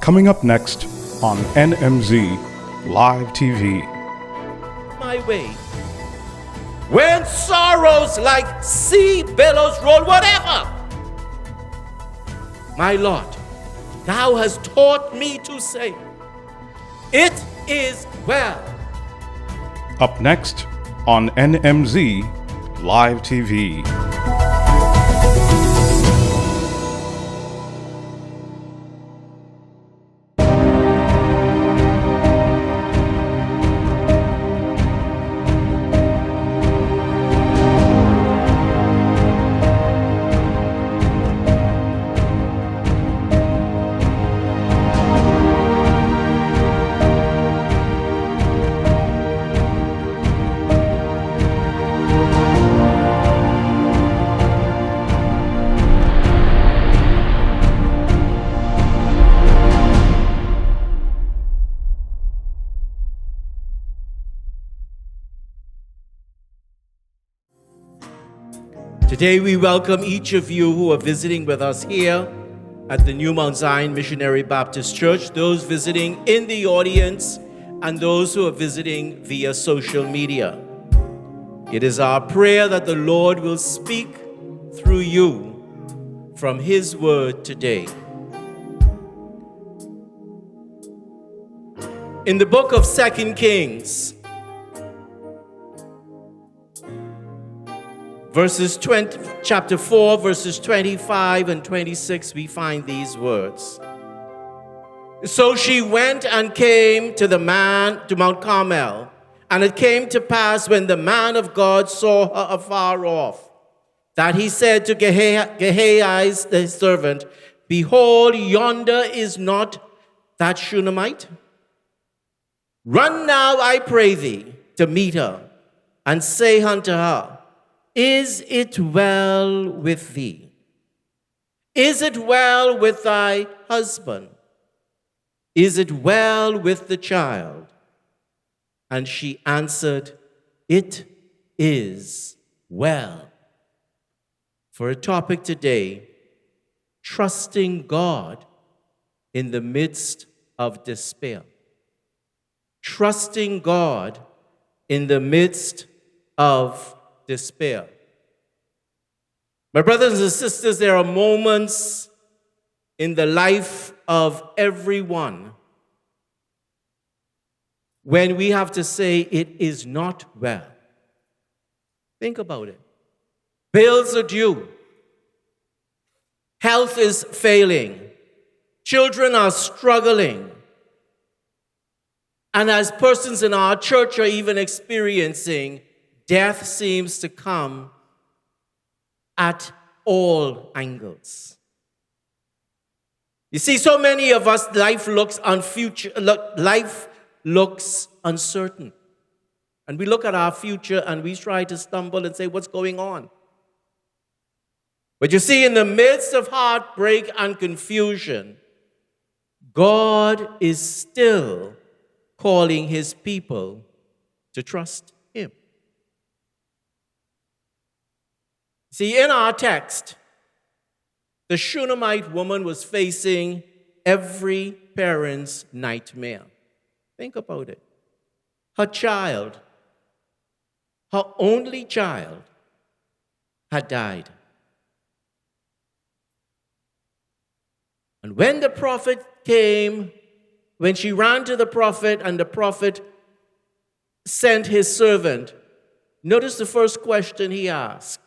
Coming up next on NMZ Live TV. My way. When sorrows like sea billows roll, whatever. My Lord, thou hast taught me to say, it is well. Up next on NMZ Live TV. Today we welcome each of you who are visiting with us here at the New Mount Zion Missionary Baptist Church, those visiting in the audience, and those who are visiting via social media. It is our prayer that the Lord will speak through you from His word today. In the book of 2 Kings, chapter 4, verses 25 and 26, we find these words. So she went and came to Mount Carmel, and it came to pass when the man of God saw her afar off, that he said to Gehazi the servant, Behold, yonder is not that Shunammite? Run now, I pray thee, to meet her, and say unto her, Is it well with thee? Is it well with thy husband? Is it well with the child? And she answered, It is well. For a topic today, trusting God in the midst of despair. Trusting God in the midst of despair. My brothers and sisters, there are moments in the life of everyone when we have to say it is not well. Think about it. Bills are due. Health is failing. Children are struggling. And as persons in our church are even experiencing, death seems to come at all angles. You see, so many of us, life looks uncertain. And we look at our future and we try to stumble and say, what's going on? But you see, in the midst of heartbreak and confusion, God is still calling His people to trust Him. See, in our text, the Shunammite woman was facing every parent's nightmare. Think about it. Her child, her only child, had died. And when the prophet came, when she ran to the prophet and the prophet sent his servant, notice the first question he asked.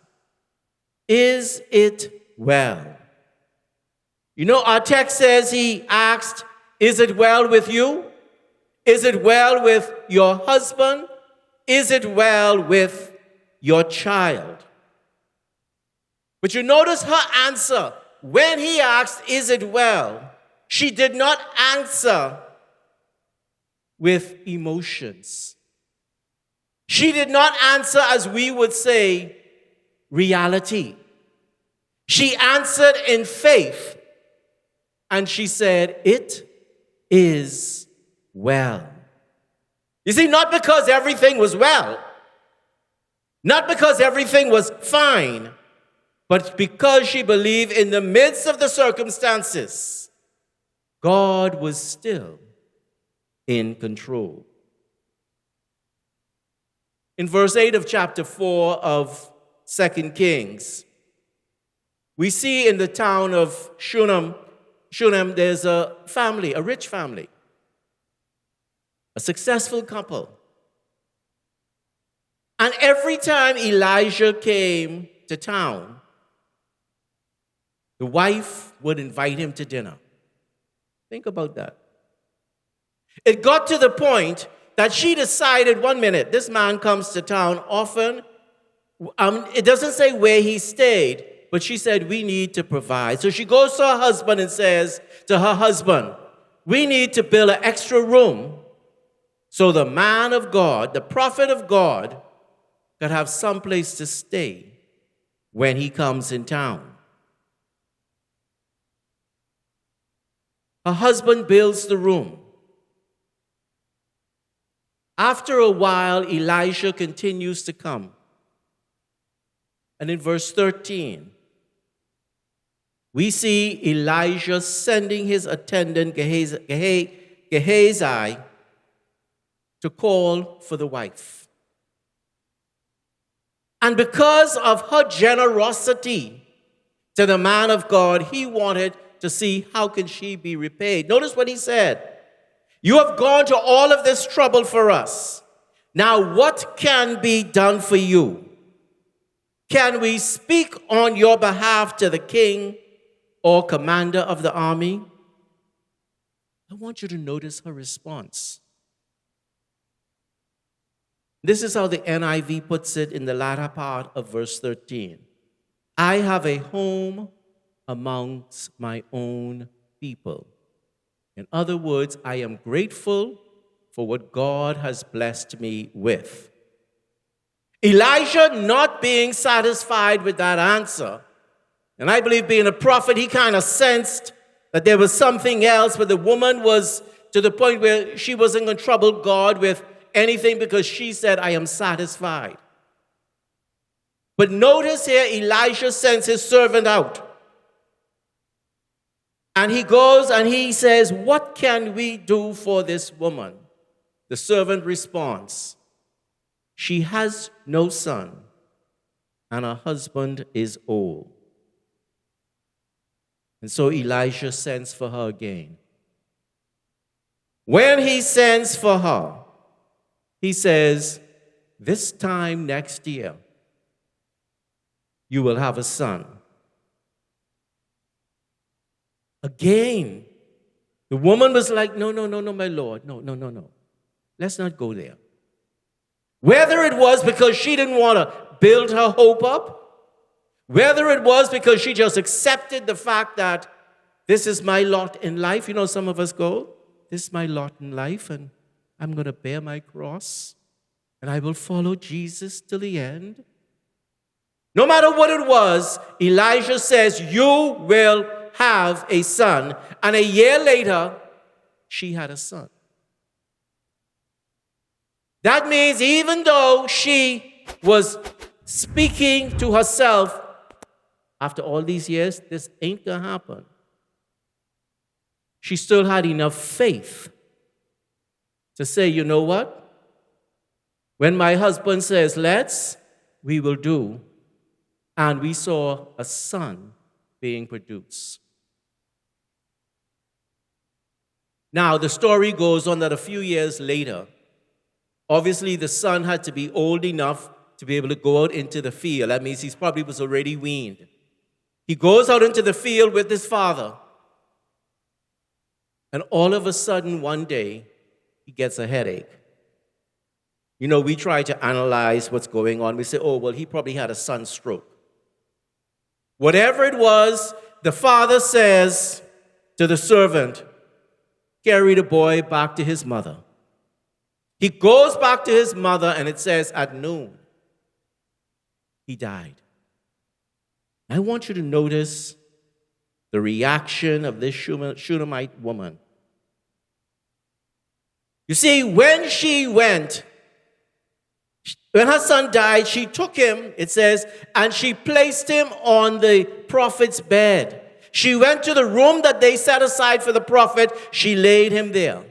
Is it well? You know, our text says he asked, is it well with you? Is it well with your husband? Is it well with your child? But you notice her answer. When he asked, is it well? She did not answer with emotions. She did not answer, as we would say, reality. She answered in faith, and she said, it is well. You see, not because everything was well, not because everything was fine, but because she believed in the midst of the circumstances, God was still in control. In verse 8 of chapter 4 of 2 Kings, we see in the town of Shunem, there's a family, a rich family, a successful couple. And every time Elijah came to town, the wife would invite him to dinner. Think about that. It got to the point that she decided, 1 minute, this man comes to town often. It doesn't say where he stayed, but she said, we need to provide. So she goes to her husband and says to her husband, we need to build an extra room so the man of God, the prophet of God, could have some place to stay when he comes in town. Her husband builds the room. After a while, Elijah continues to come. And in verse 13, we see Elijah sending his attendant Gehazi to call for the wife. And because of her generosity to the man of God, he wanted to see how can she be repaid. Notice what he said. You have gone to all of this trouble for us. Now what can be done for you? Can we speak on your behalf to the king or commander of the army? I want you to notice her response. This is how the NIV puts it in the latter part of verse 13. I have a home amongst my own people. In other words, I am grateful for what God has blessed me with. Elijah not being satisfied with that answer, and I believe being a prophet, he kind of sensed that there was something else, but the woman was to the point where she wasn't going to trouble God with anything because she said, I am satisfied. But notice here, Elijah sends his servant out. And he goes and he says, what can we do for this woman? The servant responds, she has no son, and her husband is old. And so Elijah sends for her again. When he sends for her, he says, this time next year, you will have a son. Again, the woman was like, no, my Lord, no. Let's not go there. Whether it was because she didn't want to build her hope up, whether it was because she just accepted the fact that this is my lot in life. You know, some of us go, this is my lot in life, and I'm going to bear my cross, and I will follow Jesus till the end. No matter what it was, Elijah says, you will have a son. And a year later, she had a son. That means even though she was speaking to herself, after all these years, this ain't gonna happen, she still had enough faith to say, you know what? When my husband says, let's, we will do. And we saw a son being produced. Now, the story goes on that a few years later, obviously the son had to be old enough to be able to go out into the field. That means he probably was already weaned. He goes out into the field with his father. And all of a sudden, one day, he gets a headache. You know, we try to analyze what's going on. We say, oh, well, he probably had a sunstroke. Whatever it was, the father says to the servant, carry the boy back to his mother. He goes back to his mother, and it says at noon, he died. I want you to notice the reaction of this Shunammite woman. You see, when her son died, she took him, it says, and she placed him on the prophet's bed. She went to the room that they set aside for the prophet. She laid him there.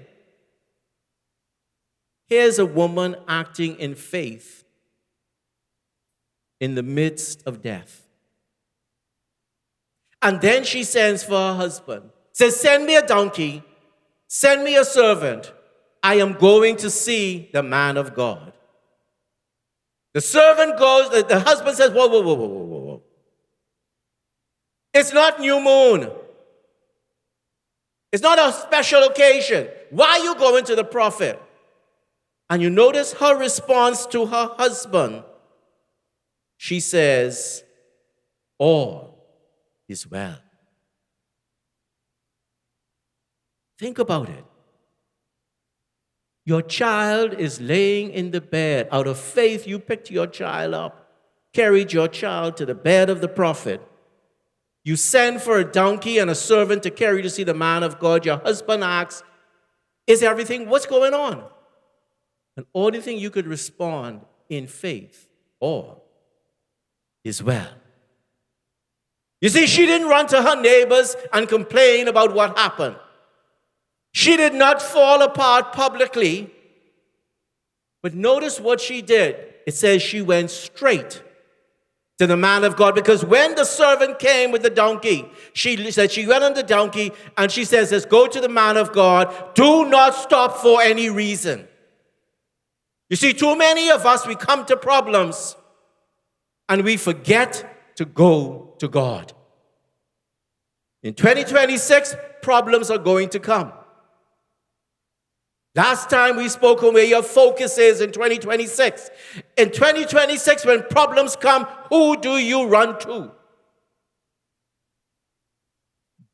Here's a woman acting in faith in the midst of death. And then she sends for her husband. Says, send me a donkey. Send me a servant. I am going to see the man of God. The servant goes, the husband says, whoa, whoa, whoa, whoa, whoa, whoa. It's not new moon. It's not a special occasion. Why are you going to the prophet? And you notice her response to her husband. She says, all is well. Think about it. Your child is laying in the bed. Out of faith, you picked your child up, carried your child to the bed of the prophet. You send for a donkey and a servant to carry to see the man of God. Your husband asks, is everything, what's going on? And only thing you could respond in faith, all is well. You see, she didn't run to her neighbors and complain about what happened. She did not fall apart publicly. But notice what she did. It says she went straight to the man of God, because when the servant came with the donkey, she said she went on the donkey and she says, let's go to the man of God. Do not stop for any reason. You see, too many of us, we come to problems and we forget to go to God. In 2026, problems are going to come. Last time we spoke on where your focus is in 2026. In 2026, when problems come, who do you run to?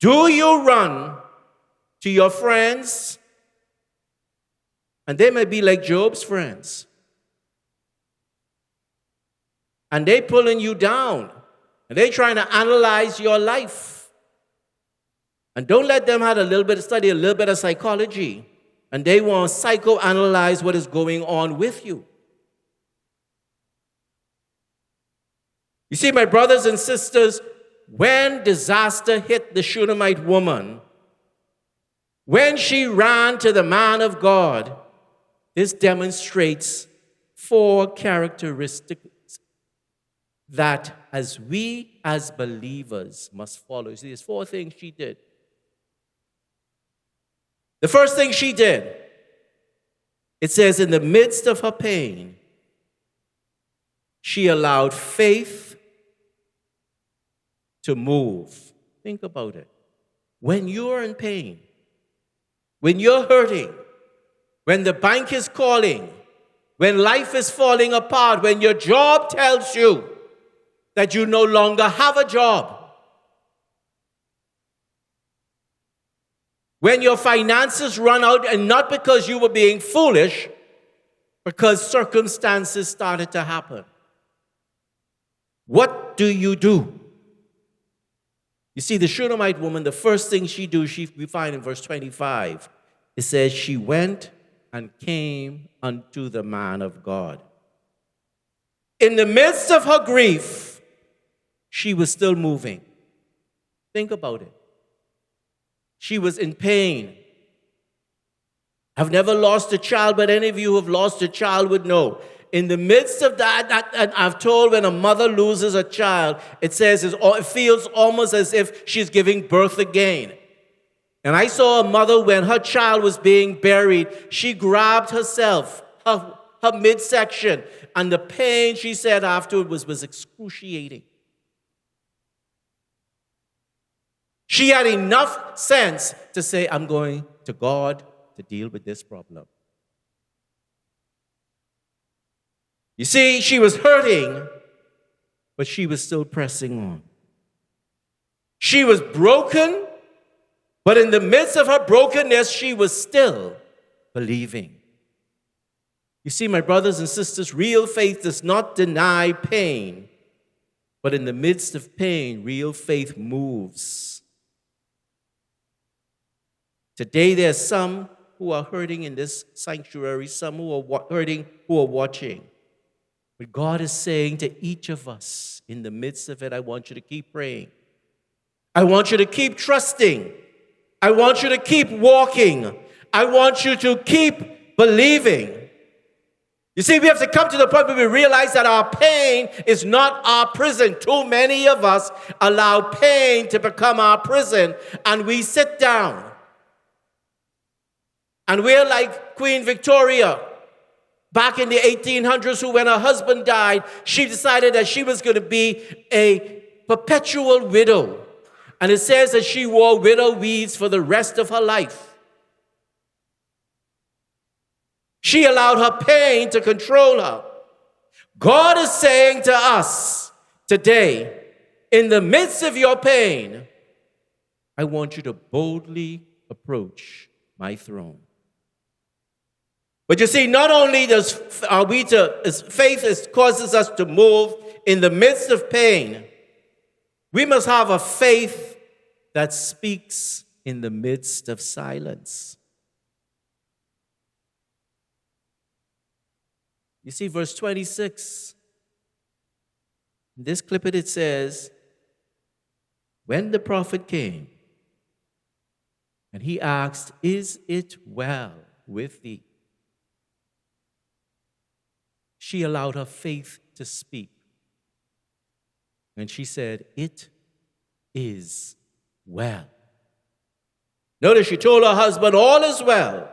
Do you run to your friends? And they may be like Job's friends. And they pulling you down. And they trying to analyze your life. And don't let them have a little bit of study, a little bit of psychology. And they want to psychoanalyze what is going on with you. You see, my brothers and sisters, when disaster hit the Shunammite woman, when she ran to the man of God, this demonstrates 4 characteristics that as we as believers must follow. You see, there's 4 things she did. The first thing she did, it says, in the midst of her pain, she allowed faith to move. Think about it. When you're in pain, when you're hurting, when the bank is calling, when life is falling apart, when your job tells you that you no longer have a job, when your finances run out, and not because you were being foolish, because circumstances started to happen. What do? You see, the Shunammite woman, the first thing she do, we find in verse 25. It says, she went and came unto the man of God. In the midst of her grief, she was still moving. Think about it. She was in pain. I've never lost a child, but any of you who have lost a child would know. In the midst of that, and I've told when a mother loses a child, it says it feels almost as if she's giving birth again. And I saw a mother when her child was being buried, she grabbed herself, her midsection, and the pain, she said afterward, was excruciating. She had enough sense to say, I'm going to God to deal with this problem. You see, she was hurting, but she was still pressing on. She was broken, but in the midst of her brokenness, she was still believing. You see, my brothers and sisters, real faith does not deny pain, but in the midst of pain, real faith moves. Today, there's some who are hurting in this sanctuary, some who are hurting, who are watching. But God is saying to each of us, in the midst of it, I want you to keep praying. I want you to keep trusting. I want you to keep walking. I want you to keep believing. You see, we have to come to the point where we realize that our pain is not our prison. Too many of us allow pain to become our prison, and we sit down. And we're like Queen Victoria back in the 1800s, who, when her husband died, she decided that she was going to be a perpetual widow. And it says that she wore widow weeds for the rest of her life. She allowed her pain to control her. God is saying to us today, in the midst of your pain, I want you to boldly approach my throne. But you see, not only faith causes us to move in the midst of pain, we must have a faith that speaks in the midst of silence. You see, verse 26, in this clip it says, when the prophet came, and he asked, is it well with thee? She allowed her faith to speak. And she said, it is well. Notice she told her husband, all is well.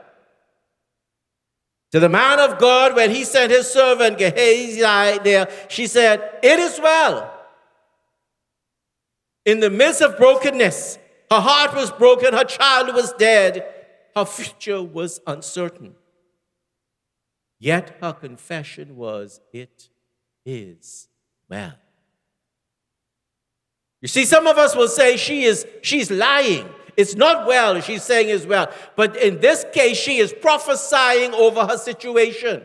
To the man of God, when he sent his servant Gehazi there, she said, it is well. In the midst of brokenness, her heart was broken, her child was dead, her future was uncertain. Yet her confession was, it is well. You see, some of us will say she's lying. It's not well, she's saying is well. But in this case, she is prophesying over her situation.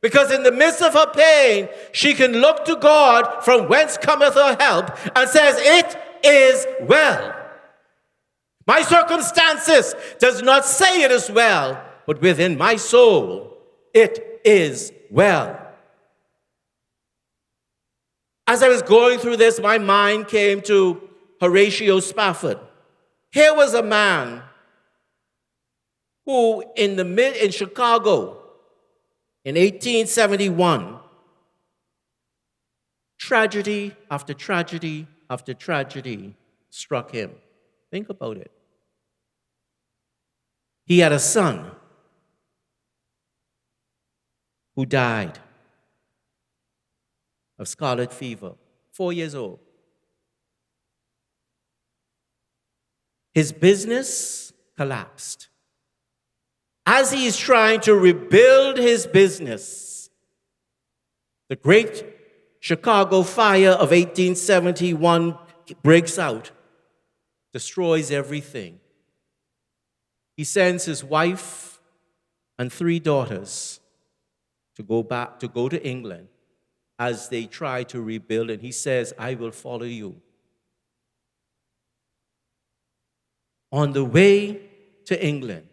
Because in the midst of her pain, she can look to God from whence cometh her help and says, it is well. My circumstances does not say it is well, but within my soul, it is well. As I was going through this, my mind came to Horatio Spafford. Here was a man who in Chicago in 1871, tragedy after tragedy after tragedy struck him. Think about it. He had a son who died of scarlet fever, 4 years old. His business collapsed. As he is trying to rebuild his business, the great Chicago fire of 1871 breaks out, destroys everything. He sends his wife and 3 daughters to go to England as they try to rebuild, and he says, I will follow you. On the way to England,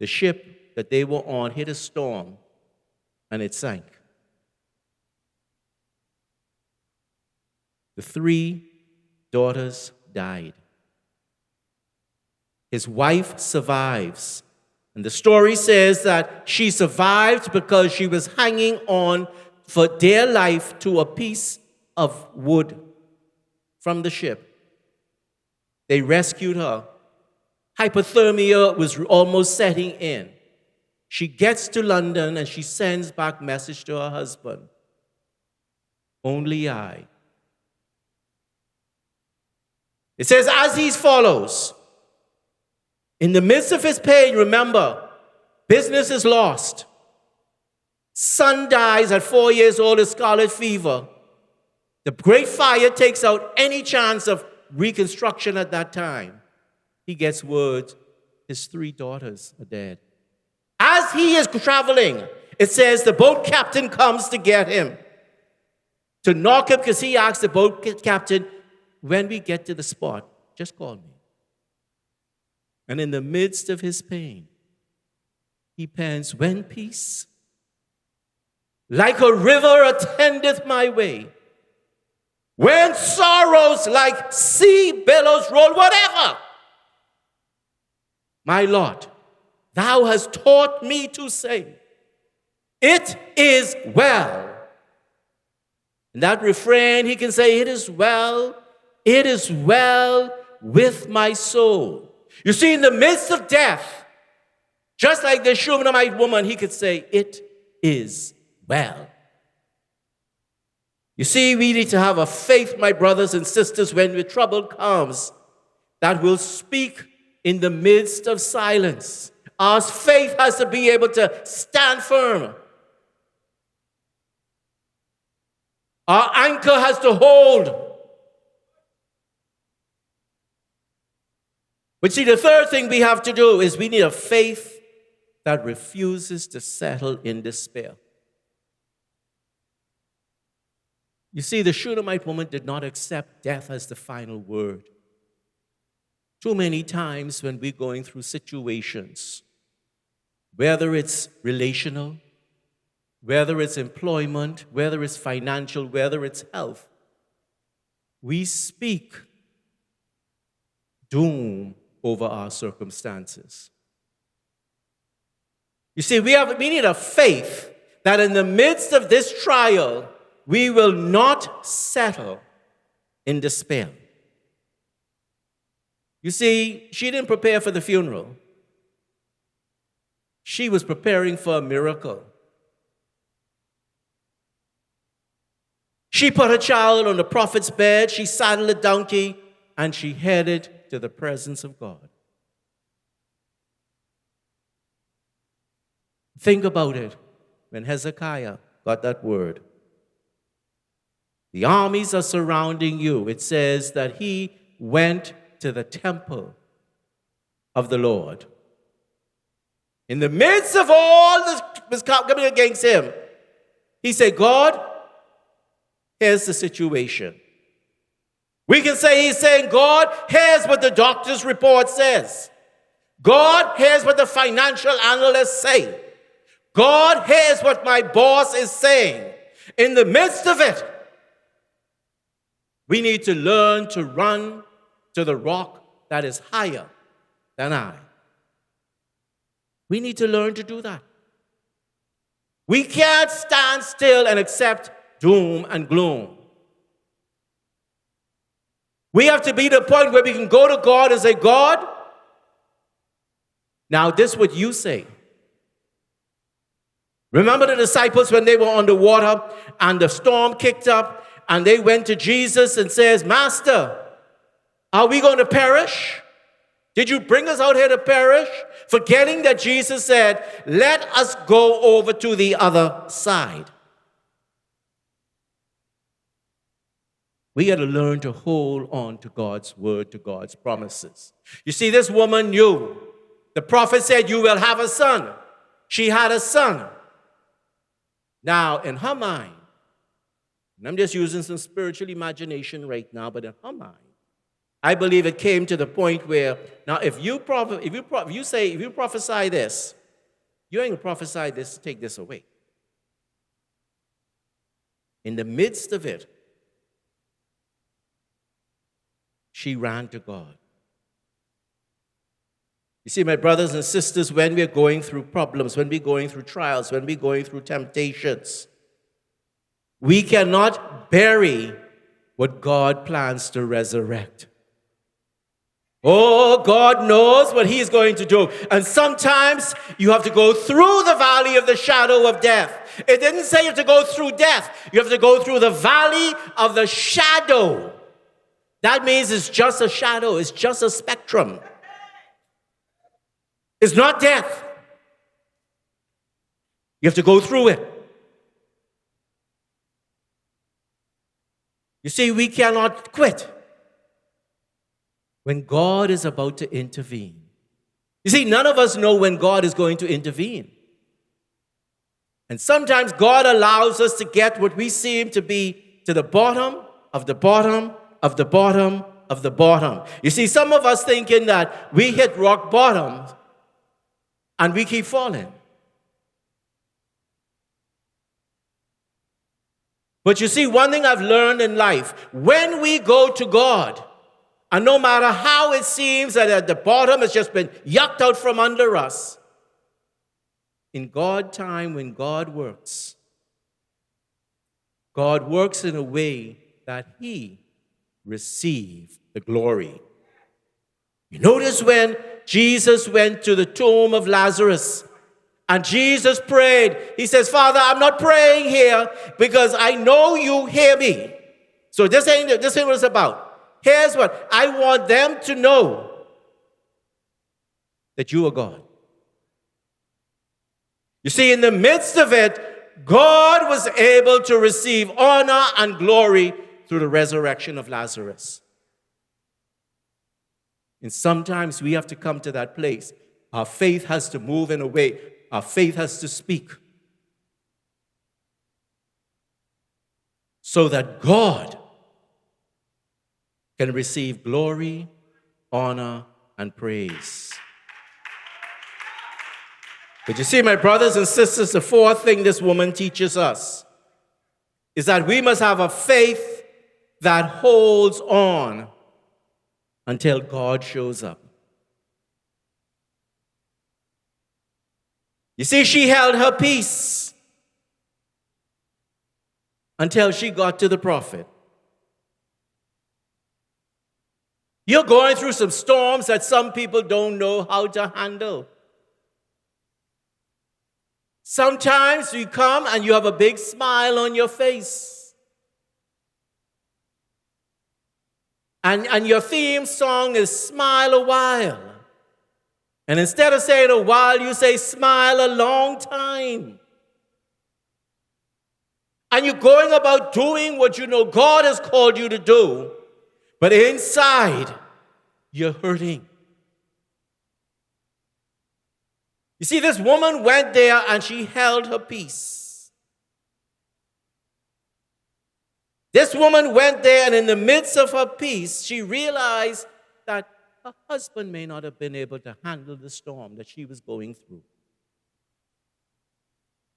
the ship that they were on hit a storm, and it sank. The 3 daughters died. His wife survives. And the story says that she survived because she was hanging on for dear life to a piece of wood from the ship. They rescued her. Hypothermia was almost setting in. She gets to London and she sends back message to her husband. Only I. It says, as he follows, in the midst of his pain, remember, business is lost. Son dies at 4 years old of scarlet fever. The great fire takes out any chance of reconstruction at that time. He gets word his 3 daughters are dead. As he is traveling, it says the boat captain comes to get him, to knock him, because he asked the boat captain, when we get to the spot, just call me. And in the midst of his pain, he pens, when peace, like a river attendeth my way, When sorrows like sea billows roll, whatever. My Lord, thou hast taught me to say, it is well. In that refrain, he can say, it is well with my soul. You see, in the midst of death, just like the Shunammite woman, he could say, it is well. You see, we need to have a faith, my brothers and sisters, when the trouble comes, that will speak in the midst of silence. Our faith has to be able to stand firm. Our anchor has to hold. But see, the third thing we have to do is we need a faith that refuses to settle in despair. You see, the Shunammite woman did not accept death as the final word. Too many times when we're going through situations, whether it's relational, whether it's employment, whether it's financial, whether it's health, we speak doom over our circumstances. You see, we need a faith that in the midst of this trial, we will not settle in despair. You see, she didn't prepare for the funeral. She was preparing for a miracle. She put her child on the prophet's bed, she saddled a donkey, and she headed to the presence of God. Think about it when Hezekiah got that word. The armies are surrounding you. It says that he went to the temple of the Lord. In the midst of all this was coming against him, he said, God, here's the situation. We can say he's saying, God, here's what the doctor's report says. God, here's what the financial analysts say. God, here's what my boss is saying. In the midst of it, we need to learn to run to the rock that is higher than I. We need to learn to do that. We can't stand still and accept doom and gloom. We have to be to the point where we can go to God and say, God, now this is what you say. Remember the disciples when they were on the water and the storm kicked up and they went to Jesus and says, Master, are we going to perish? Did you bring us out here to perish? Forgetting that Jesus said, let us go over to the other side. We got to learn to hold on to God's word, to God's promises. You see, this woman knew. The prophet said, you will have a son. She had a son. Now, in her mind, and I'm just using some spiritual imagination right now, but in her mind, I believe it came to the point where, now if you prophesy this, you ain't going to prophesy this to take this away. In the midst of it, she ran to God. You see, my brothers and sisters, when we're going through problems, when we're going through trials, when we're going through temptations, we cannot bury what God plans to resurrect. Oh, God knows what He's going to do. And sometimes you have to go through the valley of the shadow of death. It didn't say you have to go through death. You have to go through the valley of the shadow. That means it's just a shadow. It's just a spectrum. It's not death. You have to go through it. You see, we cannot quit when God is about to intervene. You see, none of us know when God is going to intervene. And sometimes God allows us to get what we seem to be to the bottom of the bottom of the bottom of the bottom. You see, some of us thinking that we hit rock bottom and we keep falling. But you see, one thing I've learned in life, when we go to God, and no matter how it seems that at the bottom has just been yucked out from under us, in God time, when God works in a way that He receives the glory. You notice when Jesus went to the tomb of Lazarus, and Jesus prayed, He says, Father, I'm not praying here because I know you hear me. So this ain't what it's about. Here's what, I want them to know that you are God. You see, in the midst of it, God was able to receive honor and glory through the resurrection of Lazarus. And sometimes we have to come to that place. Our faith has to move in a way. Our faith has to speak. So that God can receive glory, honor, and praise. But you see, my brothers and sisters, the fourth thing this woman teaches us is that we must have a faith that holds on until God shows up. You see, she held her peace until she got to the prophet. You're going through some storms that some people don't know how to handle. Sometimes you come and you have a big smile on your face. And your theme song is Smile a While. And instead of saying a while, you say smile a long time. And you're going about doing what you know God has called you to do, but inside, you're hurting. You see, this woman went there and she held her peace. This woman went there, and in the midst of her peace, she realized that her husband may not have been able to handle the storm that she was going through.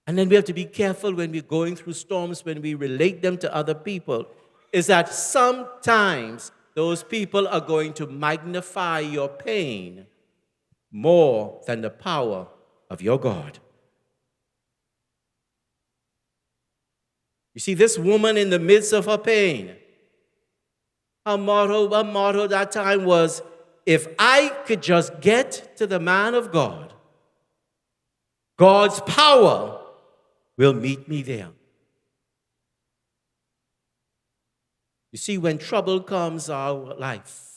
And then we have to be careful when we're going through storms, when we relate them to other people, is that sometimes those people are going to magnify your pain more than the power of your God. You see, this woman in the midst of her pain, her motto that time was, if I could just get to the man of God, God's power will meet me there. You see, when trouble comes our life,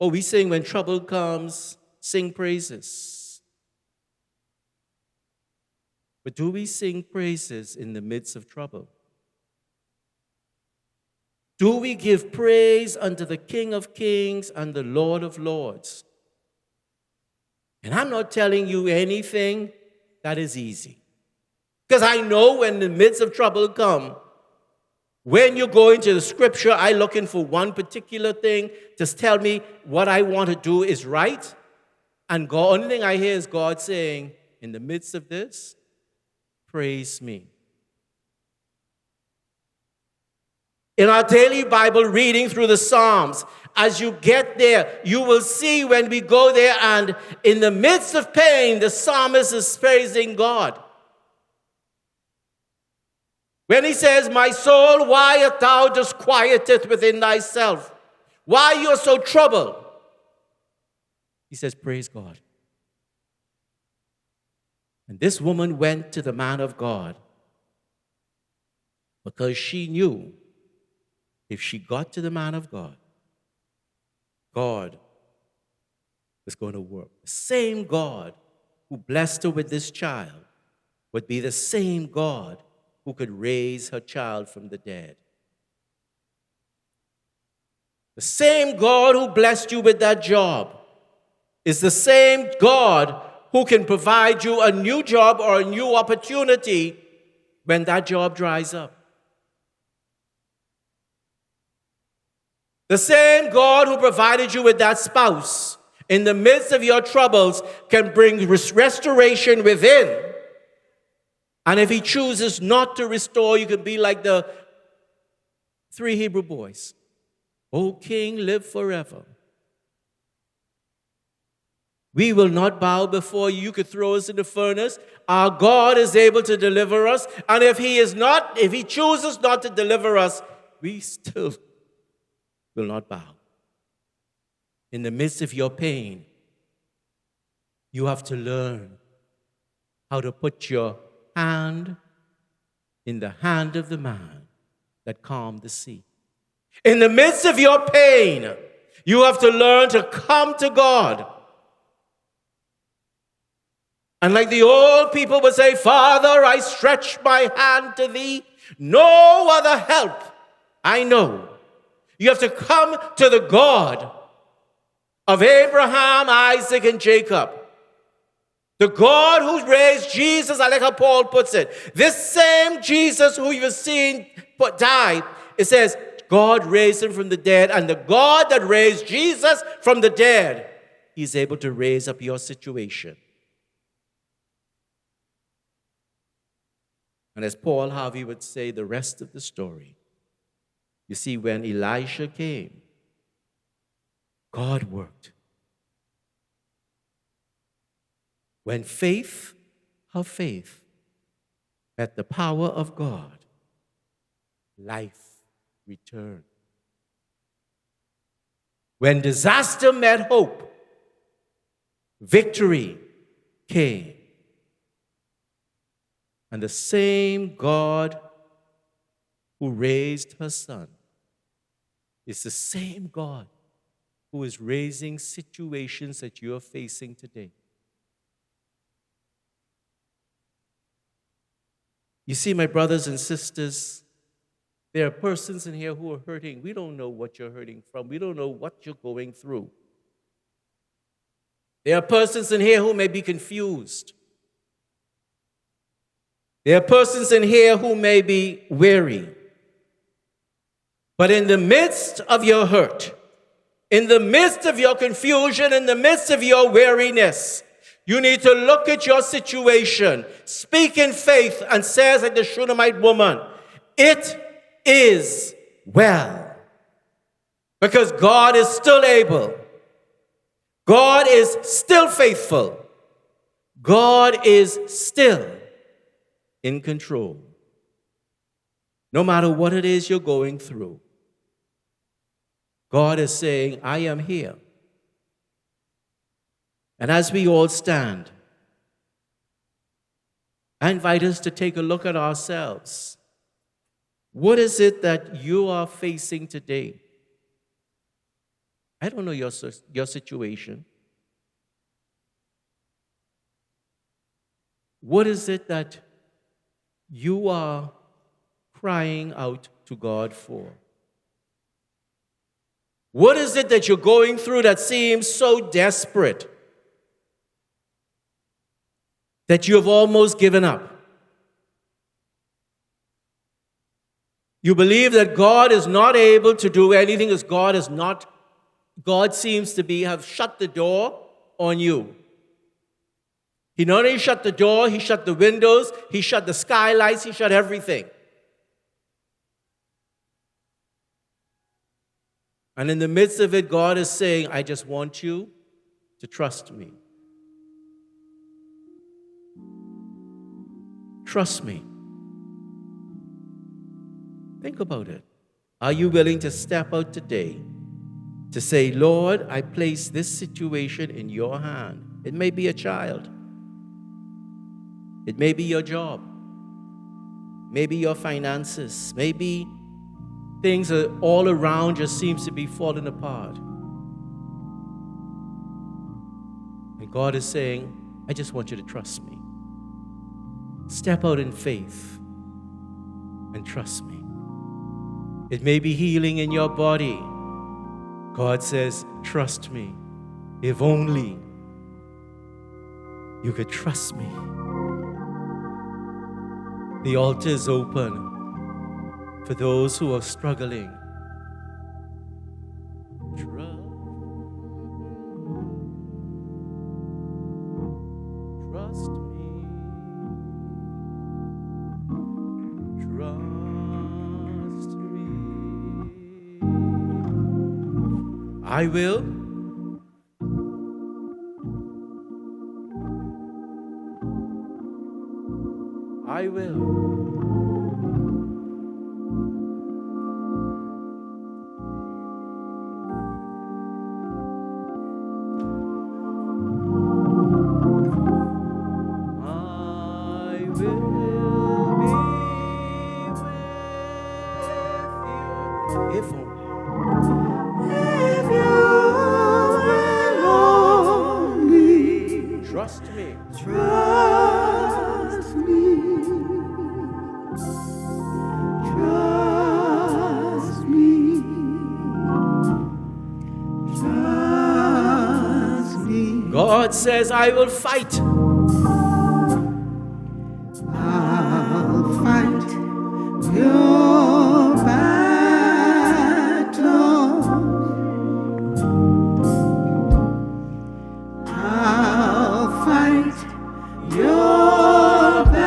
we sing, when trouble comes, sing praises. But do we sing praises in the midst of trouble? Do we give praise unto the King of Kings and the Lord of Lords? And I'm not telling you anything that is easy. Because I know when the midst of trouble come, when you go into the scripture, I'm looking for one particular thing to tell me what I want to do is right. And God, only thing I hear is God saying, in the midst of this, praise me. In our daily Bible reading through the Psalms, as you get there, you will see when we go there and in the midst of pain, the psalmist is praising God. When he says, my soul, why art thou disquieted within thyself? Why you are so troubled? He says, praise God. And this woman went to the man of God because she knew if she got to the man of God, God was going to work. The same God who blessed her with this child would be the same God who could raise her child from the dead. The same God who blessed you with that job is the same God who can provide you a new job or a new opportunity when that job dries up. The same God who provided you with that spouse in the midst of your troubles can bring restoration within And if he chooses not to restore, you can be like the 3 Hebrew boys. O King, live forever. We will not bow before you. You could throw us in the furnace. Our God is able to deliver us. And if he chooses not to deliver us, we still will not bow. In the midst of your pain, you have to learn how to put your hand in the hand of the man that calmed the sea. In the midst of your pain, you have to learn to come to God. And like the old people would say, Father, I stretch my hand to thee. No other help I know. You have to come to the God of Abraham, Isaac, and Jacob. The God who raised Jesus, I like how Paul puts it. This same Jesus who you've seen die, it says, God raised him from the dead, and the God that raised Jesus from the dead, he's able to raise up your situation. And as Paul Harvey would say, the rest of the story. You see, when Elisha came, God worked. When faith of faith met the power of God, life returned. When disaster met hope, victory came. And the same God who raised her son is the same God who is raising situations that you're facing today. You see, my brothers and sisters, there are persons in here who are hurting. We don't know what you're hurting from. We don't know what you're going through. There are persons in here who may be confused. There are persons in here who may be weary. But in the midst of your hurt, in the midst of your confusion, in the midst of your weariness, you need to look at your situation, speak in faith, and says like the Shunammite woman, it is well. Because God is still able. God is still faithful. God is still in control. No matter what it is you're going through, God is saying, I am here. And as we all stand, I invite us to take a look at ourselves. What is it that you are facing today? I don't know your situation. What is it that you are crying out to God for? What is it that you're going through that seems so desperate that you have almost given up? You believe that God is not able to do anything as God seems to have shut the door on you. He not only shut the door, he shut the windows, he shut the skylights, he shut everything. And in the midst of it, God is saying, I just want you to trust me. Trust me. Think about it. Are you willing to step out today to say, Lord, I place this situation in your hand? It may be a child. It may be your job. Maybe your finances. Maybe things are all around just seems to be falling apart. And God is saying, I just want you to trust me. Step out in faith and trust me. It may be healing in your body. God says, trust me. If only you could trust me. The altar is open for those who are struggling. Trust me. I will. I will. If only. Trust me. Trust me. Trust me. Trust me. God says, I will fight. I'll fight your battle. I'll fight your battles.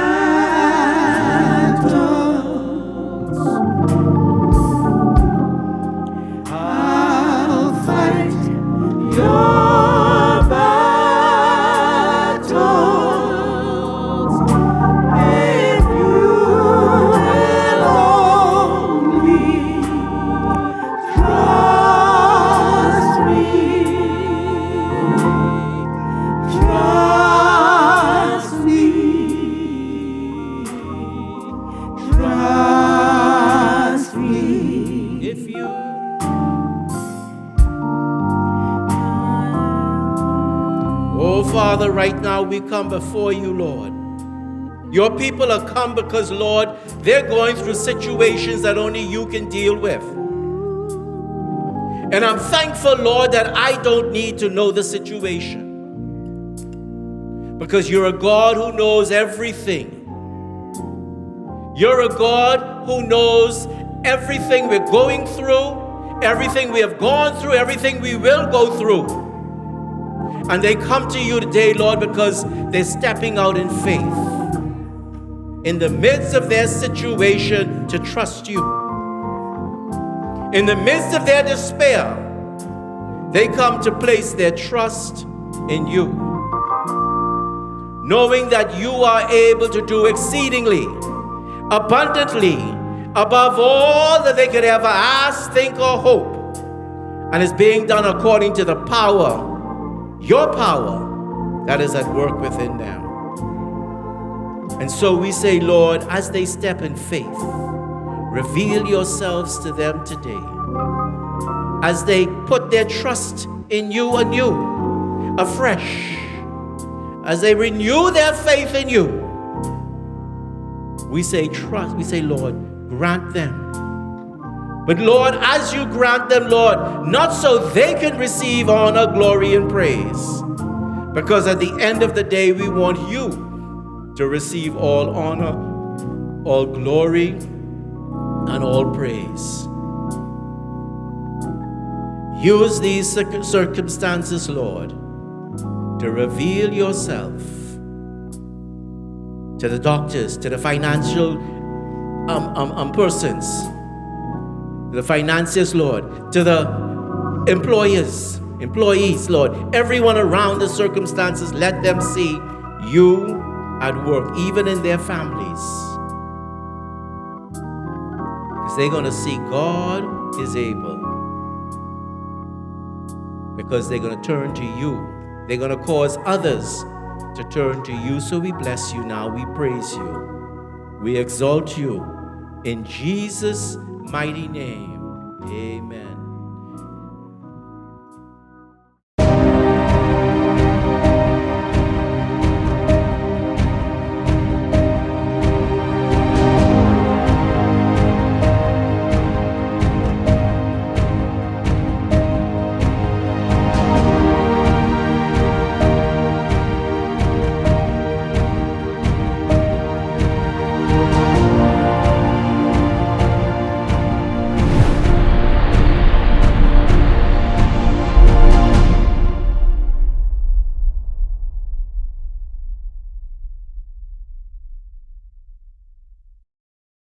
I'll fight your battles. If you will only trust me. Trust me. Trust me. If you. Oh, Father, right now we come before you, Lord. Your people are come because, Lord, they're going through situations that only you can deal with. And I'm thankful, Lord, that I don't need to know the situation. Because you're a God who knows everything. You're a God who knows everything we're going through, everything we have gone through, everything we will go through. And they come to you today, Lord, because they're stepping out in faith in the midst of their situation to trust you. In the midst of their despair, they come to place their trust in you, knowing that you are able to do exceedingly, abundantly, above all that they could ever ask, think, or hope. And it's being done according to the power, your power, that is at work within them. And so we say, Lord, as they step in faith, reveal yourselves to them today. As they put their trust in you anew, afresh, as they renew their faith in you, we say, trust, we say, Lord, grant them. But Lord, as you grant them, Lord, not so they can receive honor, glory, and praise. Because at the end of the day, we want you to receive all honor, all glory, and all praise. Use these circumstances, Lord, to reveal yourself to the doctors, to the financial persons, to the financiers, Lord, to the employees, Lord, everyone around the circumstances, let them see you at work, even in their families. Because they're going to see God is able. Because they're going to turn to you. They're going to cause others to turn to you. So we bless you now. We praise you. We exalt you. In Jesus' mighty name, amen.